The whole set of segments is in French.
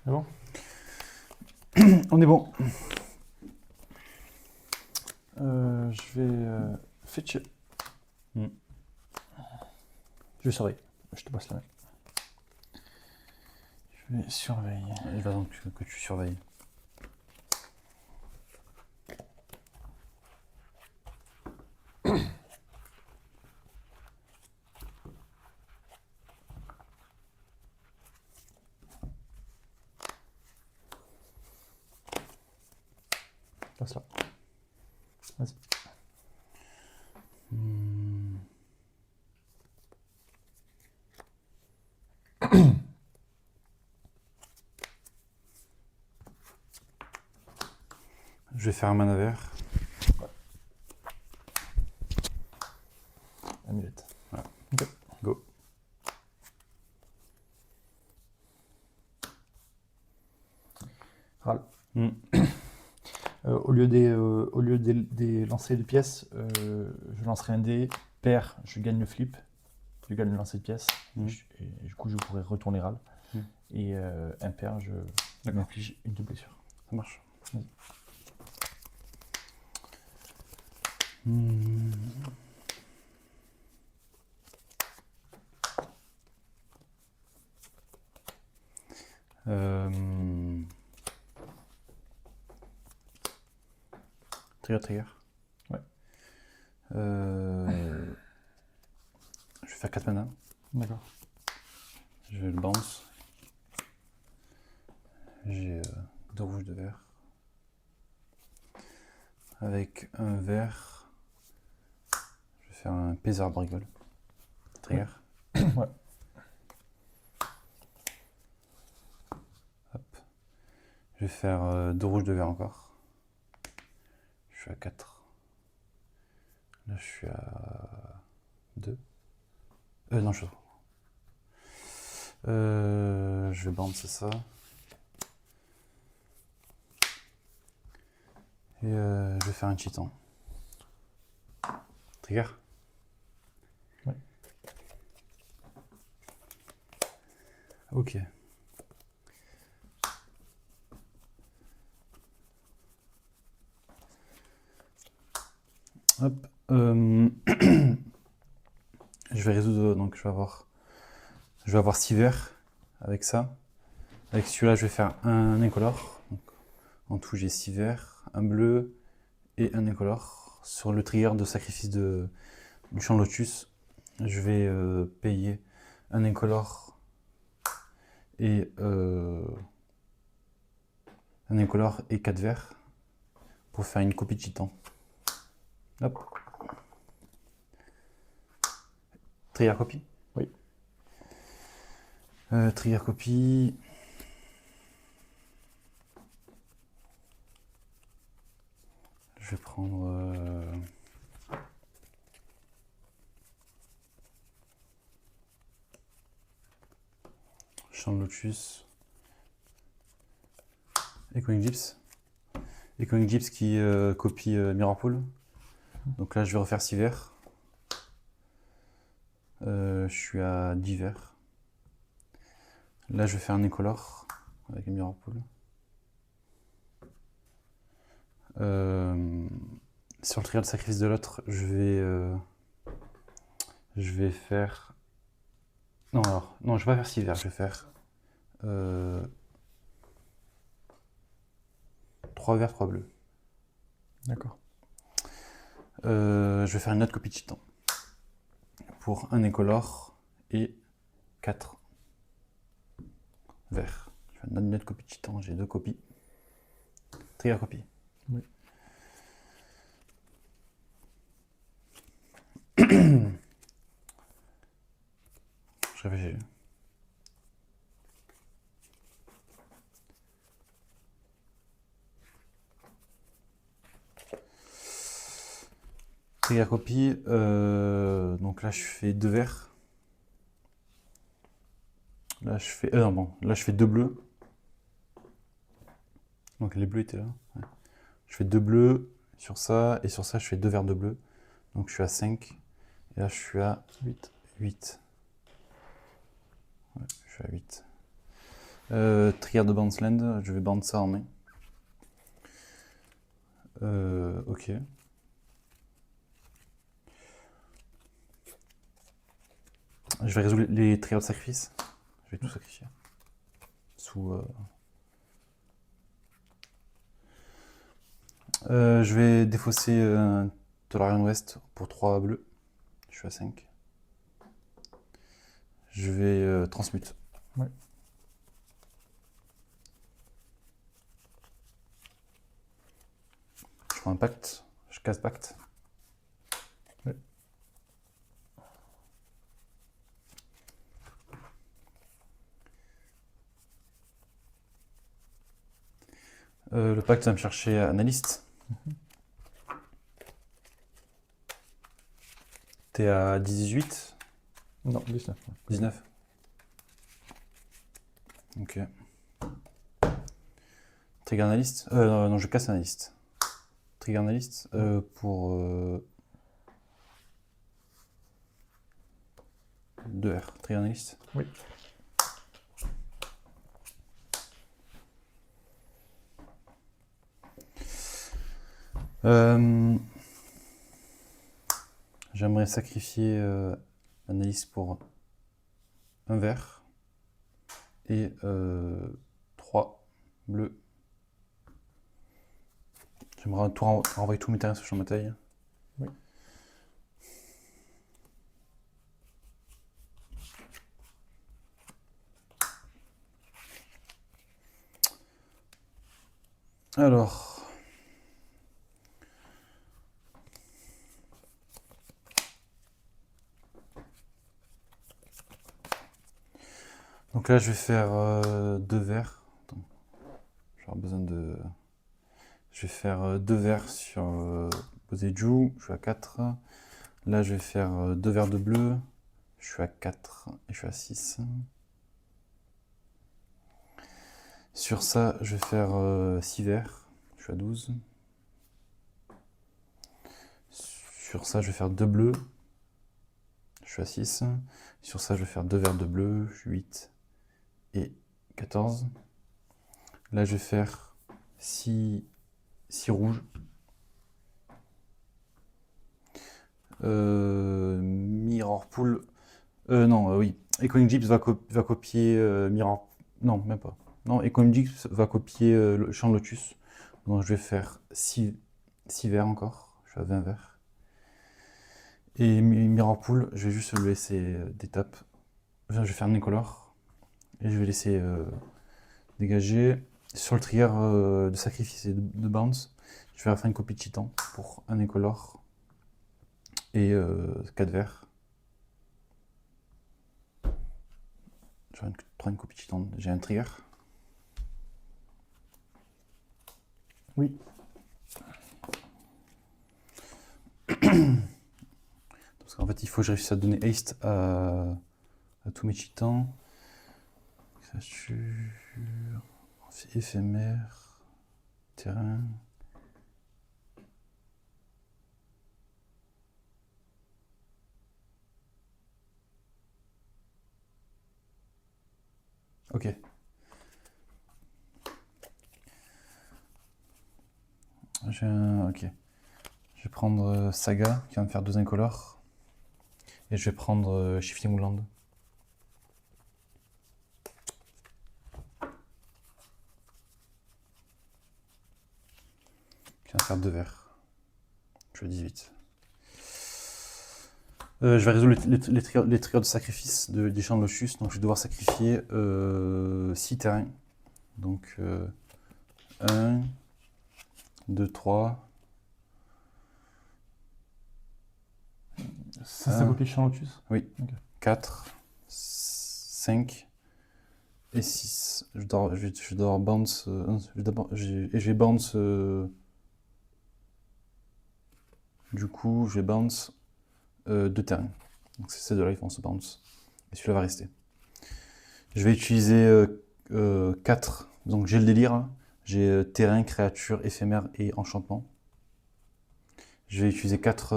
C'est bon? On est bon. Je vais fetcher. Mm. Je vais surveiller. Je te passe la main. Je vais surveiller. Je vais attendre que tu surveilles. Passe là. Vas-y. Je vais faire un manœuvre. Amulette. Voilà. Ok. Go. Râle. Mm. Au lieu des lancers de pièces, je lancerai un dé. Pair, je gagne le flip. Je gagne le lancer de pièces. Et du coup, je pourrais retourner râle. Et impair, je m'inflige une de blessure. Ça marche. Vas-y. Trigger. Ouais. Je vais faire 4 mana. D'accord. Je vais le bounce. J'ai 2 rouges, 2 verts. Avec un vert, je vais faire un Pézard Brigole. Trigger. Ouais. Hop. Je vais faire 2 rouges, 2 verts encore. Je suis à 4. Là, je suis à 2. Non, je suis à 3. Je vais bouncer ça. Et je vais faire un titan. Trigger. Ouais. Ok. Hop. Je vais résoudre, donc je vais avoir 6 verts avec ça. Avec celui-là, je vais faire un incolore. Donc, en tout, j'ai 6 verts, un bleu et un incolore. Sur le trigger de sacrifice du champ lotus, je vais payer un incolore et un incolore et 4 verts pour faire une copie de titan. Hop. Trigger copie. Oui. Trigger copie. Je vais prendre champ de lotus. Echoing Gyps. Echoing Gyps qui copie Mirrorpool. Donc là, je vais refaire 6 verts. Je suis à 10 verts. Là, je vais faire un incolore avec un Mirrorpool. Sur le trigger de sacrifice de l'autre, je vais faire. Non, alors, non, je vais pas faire 6 verts, je vais faire 3 verts, 3 bleus. D'accord. Je vais faire une autre copie de titan pour un incolore et 4 verts. Je vais faire une autre copie de titan, j'ai 2 copies. Trigger copie. Oui. Je réfléchis. Trigger copie. Donc là, je fais 2 verts. Là, je fais. Non, bon. Là, je fais 2 bleus. Donc les bleus étaient là. Ouais. Je fais 2 bleus sur ça. Et sur ça, je fais 2 verts de bleu. Donc je suis à 5. Et là, je suis à 8. Ouais, je suis à 8. Trigger de bounce land, je vais bounce ça en main. Ok. Je vais résoudre les triggers de sacrifice. Je vais tout sacrifier. Sous. Je vais défausser Tolarian West pour 3 bleus. Je suis à 5. Je vais transmute. Ouais. Je prends un pacte. Je casse pacte. Ouais. Le pacte va me chercher analyste. T'es à 18? Non, 19. 19. Ok. Trigger analyste. Non, je casse analyste. Trigger analyste pour 2R. Trigger analyste. Oui. J'aimerais sacrifier analyste pour un vert et 3 bleus. J'aimerais renvoyer tous mes terrains sur champ de bataille. Oui. Alors. Donc là, je vais faire 2 verts. Attends. J'aurai besoin de. Je vais faire 2 verts sur Boseiju. Je suis à 4. Là, je vais faire 2 verts de bleu. Je suis à 4 et je suis à 6. Sur ça, je vais faire 6 verts. Je suis à 12. Sur ça, je vais faire 2 bleus. Je suis à 6. Sur ça, je vais faire 2 verts de bleu. Je suis 8 et 14. Là, je vais faire 6 rouges. Mirror Pool. Non, oui. Econic Gyps va copier Mirror. Non, même pas. Non, Econic Gyps va copier le champ Lotus. Donc je vais faire 6 verts encore. Je suis à 20 verts. Et Mirror Pool, je vais juste le laisser d'étape. Je vais faire un incolore. Et je vais laisser dégager. Sur le trigger de sacrifice et de bounce, je vais faire une copie de Titan pour un incolore et 4 verts. Je vais prendre une copie de Titan. J'ai un trigger. Oui. Parce qu'en fait, il faut que je réussisse à donner haste à tous mes titans. Créature, éphémère, terrain. Ok. Ok. Je vais prendre Saga qui va me faire 2 incolores. Et je vais prendre Shifting Woodland. Qui va me faire 2 verts. Je suis à 18. Je vais résoudre les triggers de sacrifice des champs de Lotus. Donc je vais devoir sacrifier 6 terrains. Donc 1, 2, 3. Ça copie champ Lotus? Oui. Okay. 4, 5 et 6. Je dois bounce. Et je vais bounce. Du coup, je vais bounce 2 terrains. Donc ces deux-là, ils vont se bounce. Et celui-là va rester. Je vais utiliser 4. Donc j'ai le délire. Hein. J'ai terrain, créature, éphémère et enchantement. Je vais utiliser 4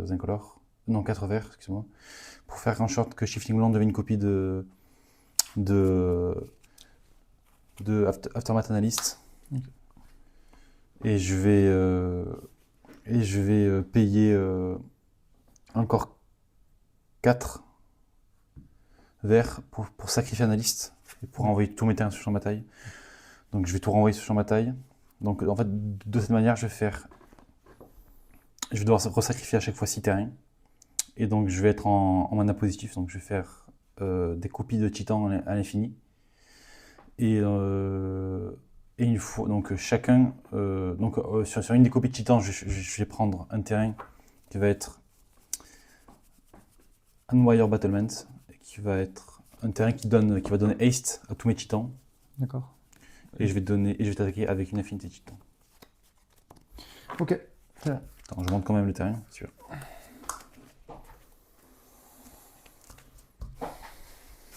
incolores. Non, 4 verts, excuse-moi. Pour faire en sorte que Shifting Land devienne une copie de de Aftermath Analyst. Ok. Et je vais payer encore 4 verts pour sacrifier Analyst et pour envoyer tous mes terrains sur champ de bataille. Donc je vais tout renvoyer sur champ de bataille. Donc en fait, de cette manière, je vais devoir resacrifier à chaque fois 6 terrains. Et donc je vais être en mana positif. Donc je vais faire des copies de Titan à l'infini. Et une fois, donc chacun, sur une des copies de Titan, je vais prendre un terrain qui va être Unwire Battlement, qui va être un terrain qui va donner haste à tous mes Titans. D'accord. Et je vais t'attaquer avec une affinité Titan. Ok. Très bien. Attends, je monte quand même le terrain, c'est sûr.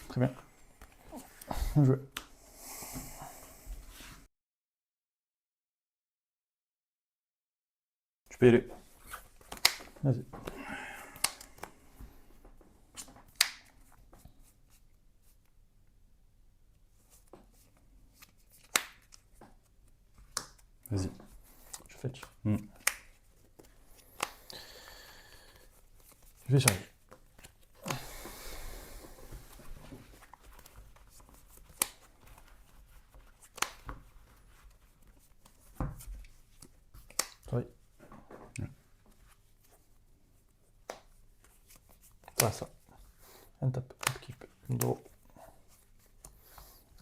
Très bien. Bien joué. Tu peux y aller. Vas-y. Vas-y. Je fetch. Mm. Je vais charger. Oui. Voilà ça. Un tap, upkeep, draw.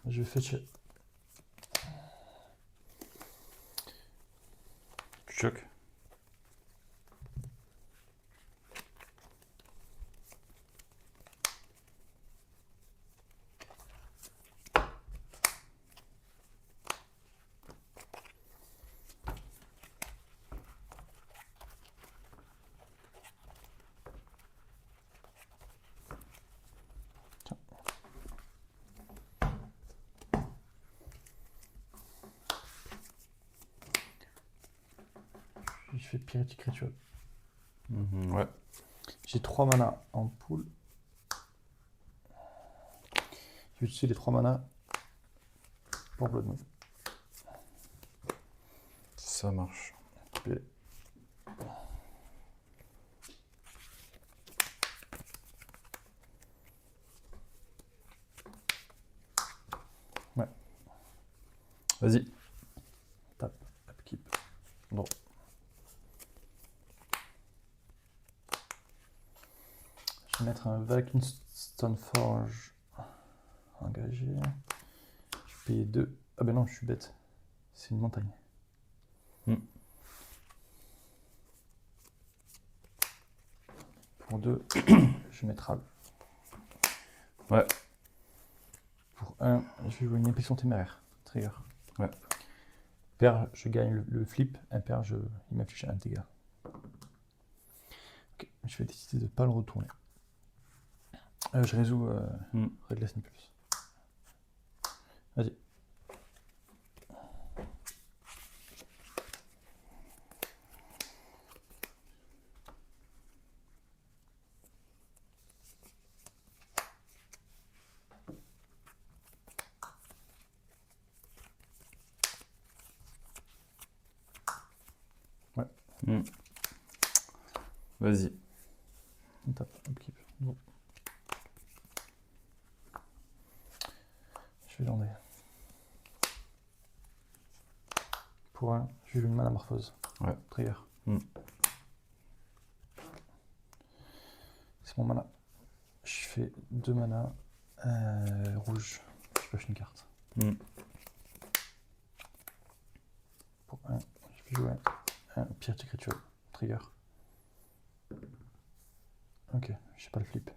Je vais fetcher. Tu choques. Je fais Pyrétique Ritual. Ouais. J'ai 3 mana en pool. Je vais utiliser les 3 mana pour Blood Moon. Ça marche. Puis, Vas-y. tap, upkeep, draw. Je vais mettre un Valkyrie Stoneforge engagé. Je vais payer 2. Ah ben non, je suis bête. C'est une montagne. Hmm. Pour 2, je vais mettre Al. Ouais. Pour 1, je vais jouer une impulsion téméraire. Trigger. Ouais. Pair, je gagne le flip. Impair, il m'affiche un dégât. Ok, je vais décider de ne pas le retourner. Je résous Redless Impulse. Vas-y. Vas-y. On tape, upkeep. Bon. Je vais lander. Pour 1, je vais jouer une Manamorphose. Ouais. Trigger. C'est mon mana. Je fais 2 mana rouge. Je pioche une carte. Pour 1, je vais jouer un Pyrétique Ritual. Trigger. Ok, je sais pas le flip.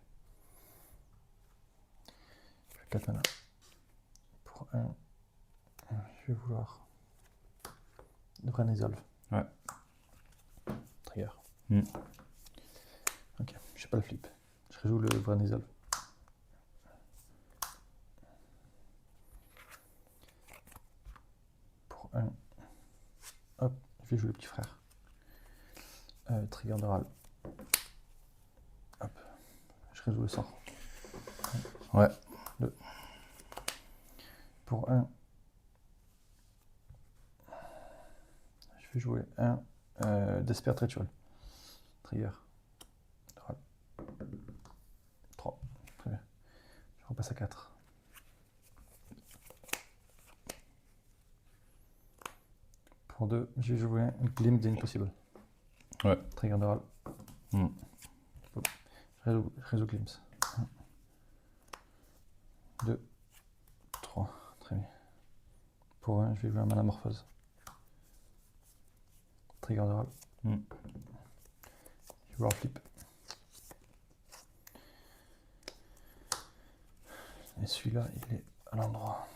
Je fais 4 mana. Pour 1, je vais vouloir Vrain Resolve. Ouais. Trigger. Ok, je sais pas le flip. Je rejoue le Vrain Resolve. Pour 1, hop, je vais jouer le petit frère. Trigger de Ral. Hop, je résous le sort. Ouais. 2. Pour 1, vais jouer un Desperate Ritual. Trigger. 3. Très bien. Je repasse à 4. Pour 2, je vais jouer un Glim d'Impossible. Ouais. Trigger de râle. Mm. Réseau Glims. 1, 2, 3. Très bien. Pour 1, je vais jouer un Manamorphose. Trigger de râle. Mm. Je vais voir flip. Et celui-là, il est à l'endroit.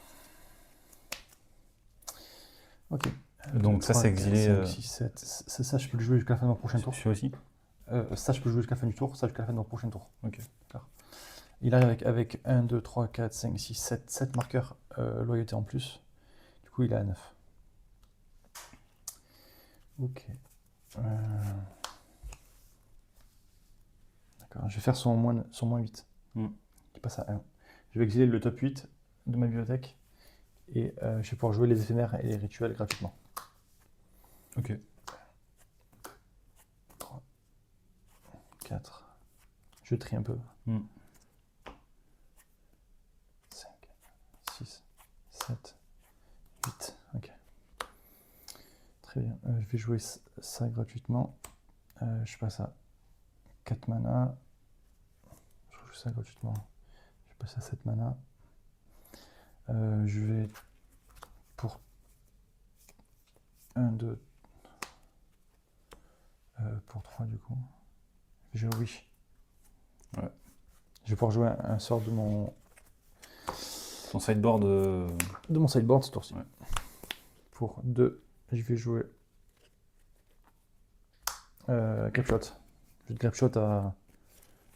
Ok. Donc ça, c'est exilé. 5, 6, 7. C'est ça, je peux le jouer jusqu'à la fin de mon prochain tour. Celui aussi. Ça, je peux le jouer jusqu'à la fin du tour. Ça, jusqu'à la fin de mon prochain tour. Ok. D'accord. Il arrive avec 1, 2, 3, 4, 5, 6, 7. 7 marqueurs loyauté en plus. Du coup, il est à 9. Ok. D'accord. Je vais faire son moins 8. Mm. Qui passe à 1. Je vais exiler le top 8 de ma bibliothèque. Et je vais pouvoir jouer les éphémères et les rituels gratuitement. Ok. 3, 4. Je trie un peu. Mm. 5, 6, 7, 8. Ok. Très bien. Je vais jouer ça gratuitement. Je passe à 4 mana. Je joue ça gratuitement. Je passe à 7 mana. Je vais pour 1, 2, pour 3 du coup. Je vais Wish. Ouais. Je vais pouvoir jouer un sort de mon Ton sideboard. sideboard ce tour-ci. Ouais. Pour 2, je vais jouer Grapeshot. Je vais Grapeshot à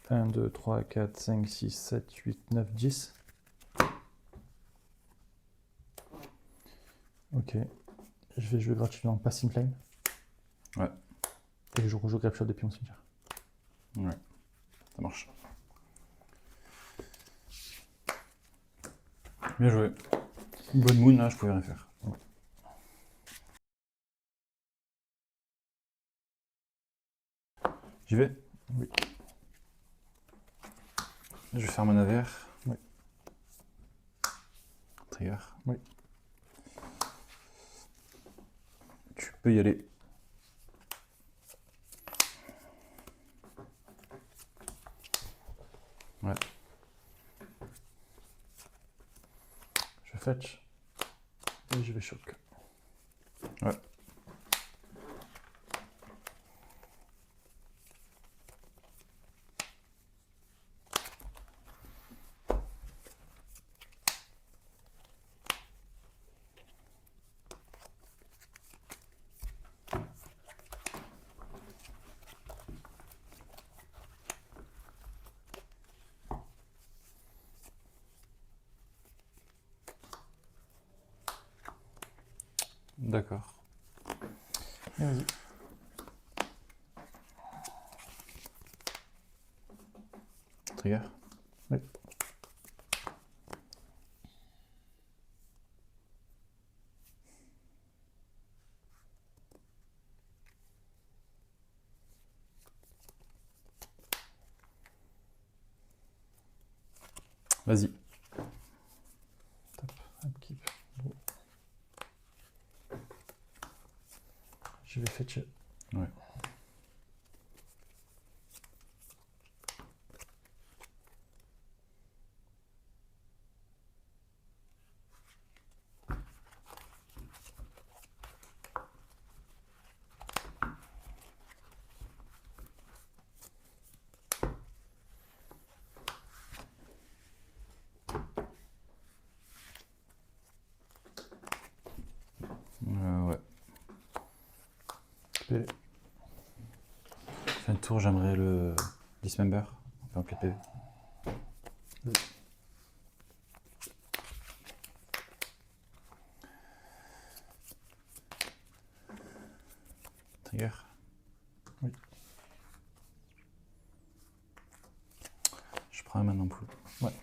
1, 2, 3, 4, 5, 6, 7, 8, 9, 10. Ok. Je vais jouer gratuitement Passing Flame. Ouais. Et je rejoue Grapeshot depuis mon cimetière. Ouais. Ça marche. Bien joué. Bonne moon, là, je pouvais rien faire. J'y vais? Oui. Je vais faire mana vert. Oui. Trigger. Oui. Tu peux y aller. Ouais. Je fetch. Et je vais choc. Ouais. D'accord. Et vas-y. Trigger. Oui. Vas-y. Top. Upkeep. Bon. Je vais fetcher. Ouais. Ouais. PV. Fin de tour, j'aimerais le Dismember. En 4 PV. Oui. Trigger. Oui. Je prends un mana en pool. Ouais.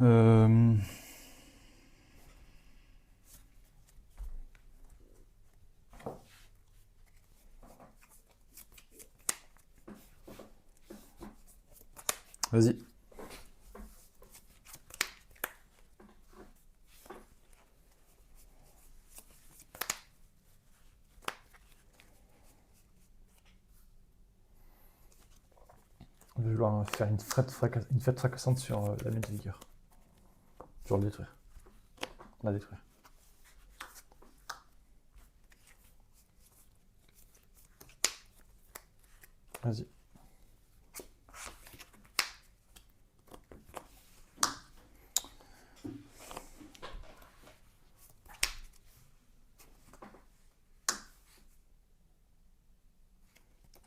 Euh, Vas-y. Je vais vouloir faire une fête fracassante sur la main de vigueur. Je vais le détruire. La détruire. Vas-y.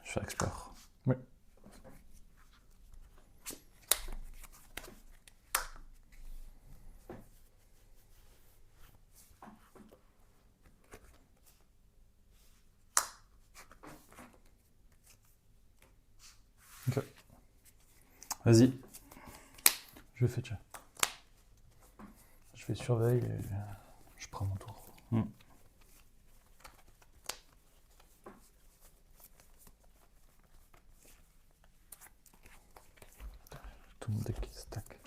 Je fais explore. Oui. Ok. Vas-y. Je fais tiens. Je fais surveille et je prends mon tour. Tout mon deck qui stack.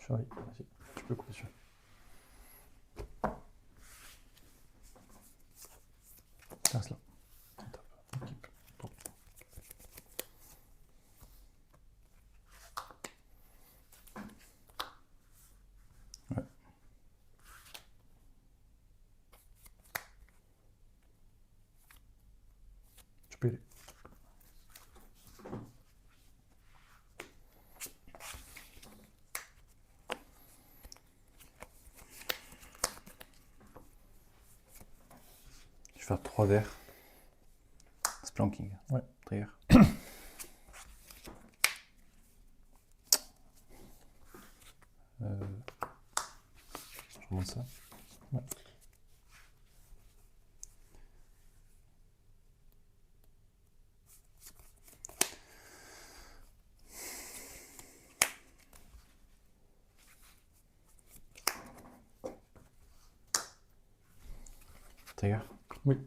Surveille, vas-y. Tu peux couper dessus. Tiens cela. Équipe. Bon. Ouais. Tu peux y aller. Je vais faire 3 verres. Splanking. Ouais. Trigger. Je remonte ça. Ouais. Trigger. Oui.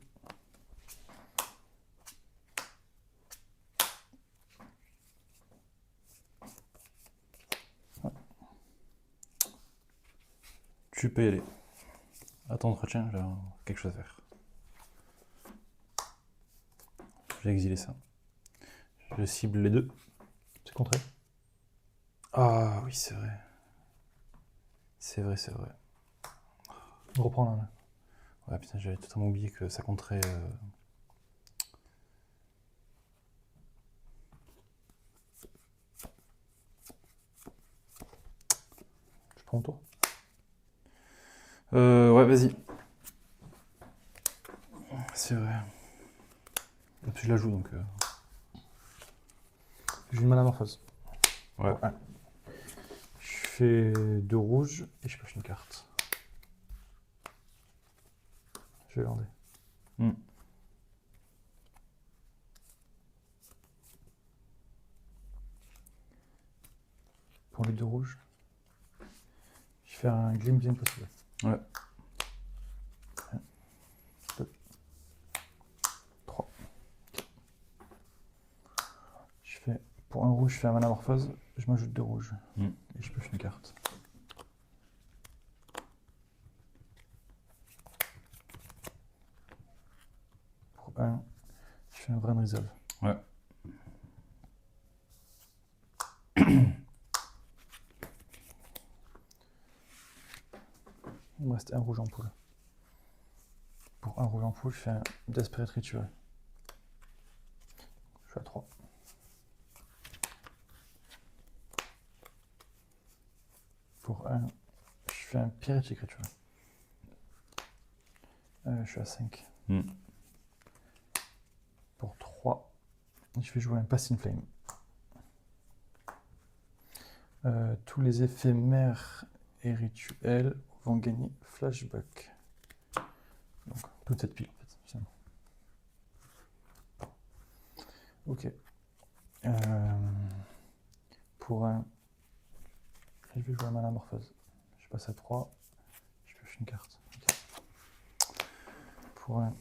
Tu peux y aller. À ton entretien, j'ai quelque chose à faire. Je vais exiler ça. Je cible les deux. C'est contré. Ah oui, c'est vrai. C'est vrai, c'est vrai. On reprend là. Là. Ouais, putain, j'avais totalement oublié que ça compterait. Je prends mon tour. Ouais, vas-y. C'est vrai. Et puis je la joue donc. J'ai une métamorphose. Ouais. Pour un. Je fais 2 rouges et je pioche une carte. Je vais lander. Pour les 2 rouges, je vais faire un Glim Bien Possible. Ouais. 1, 2, 3. Je fais, pour un rouge, je fais un métamorphose, je m'ajoute 2 rouges. Et je pioche une carte. Pour un, je fais un Vrain Resolve. Ouais. Il me reste un rouge en poule. Pour un rouge en poule, je fais un Desperate Ritual. Je suis à 3. Pour un, je fais un Pyretic Ritual. Je suis à 5. Pour 3, Je vais jouer un Pass in Flame. Tous les éphémères et rituels vont gagner flashback. Donc, toute cette pile, en fait, finalement. Ok. Pour un... Je vais jouer un mana morphose. Je passe à 3. Je pioche une carte. Ok. Pour un...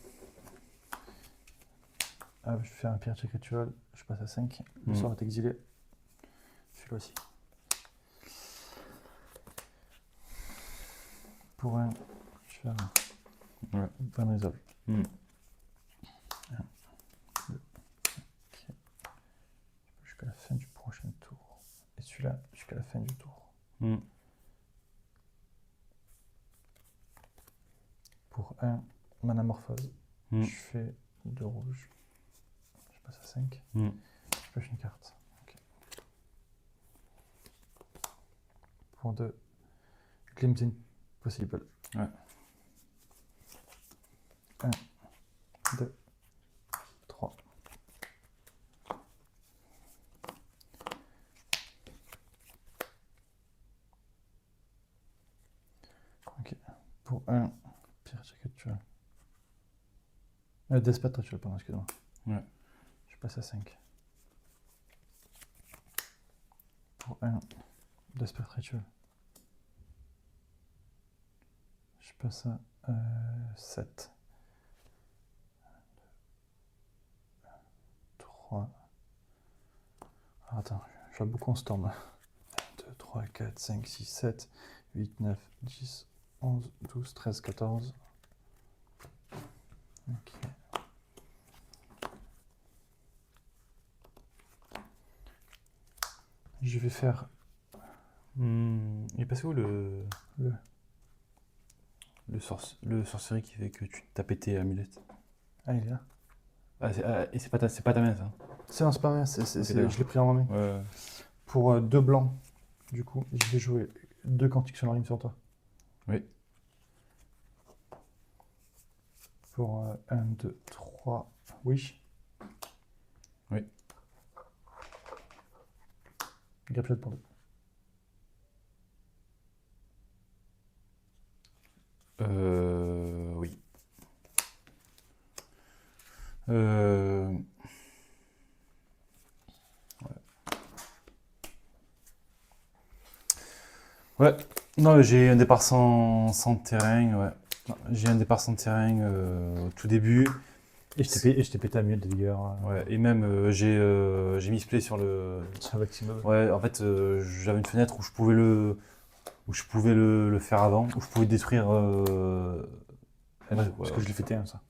je vais faire un pierre check ritual. Je passe à 5. Le sort est exilé. Celui-là aussi. Pour un... Je vais faire un... Ouais. Bonne résolve. 1, 2, jusqu'à la fin du prochain tour. Et celui-là jusqu'à la fin du tour. Pour un mana morphose, je fais 2 rouges. Je passe à 5. Je pioche une carte. Okay. Pour 2, Glimpse Impossible. Ouais. 1, 2, 3. Ok. Pour un pierre check ritual. Despot ritual, pardon, excuse-moi. Ouais. Je passe à 5. Pour un Despot ritual. Je passe à 7. 3. Alors, attends, je vois beaucoup en storm. 1, 2, 3, 4, 5, 6, 7, 8, 9, 10, 11, 12, 13, 14. Ok. Je vais faire... Il est passé où le sorcerie qui fait que tu t'as pété amulette? Ah, il est là. Et c'est pas ta main, ça? C'est pas rien, d'accord. je l'ai pris en main. Ouais. Pour 2 blancs, du coup, je vais jouer 2 cantiques sur toi. Oui. Pour 1, 2, 3, oui. Oui. Grapeshot pour 2. Oui. Ouais. Non, j'ai un départ sans terrain, ouais. Non, j'ai un départ sans terrain au tout début. Et je t'ai pété à mieux de vigueur. Ouais, et même j'ai mis ce play sur le. Sur Maximum. Ouais, en fait, j'avais une fenêtre où je pouvais le faire avant, où je pouvais détruire. Parce que je l'ai fêté, hein, ça.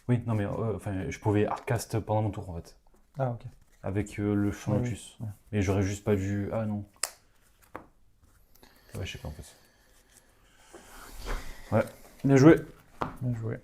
Oui, non mais enfin, je pouvais hardcast pendant mon tour en fait, Ah, ok. avec le champ Ouais, Lotus. ouais. Et j'aurais juste pas dû. Ah non. Ouais, je sais pas en fait. Ouais, bien joué. Bien joué.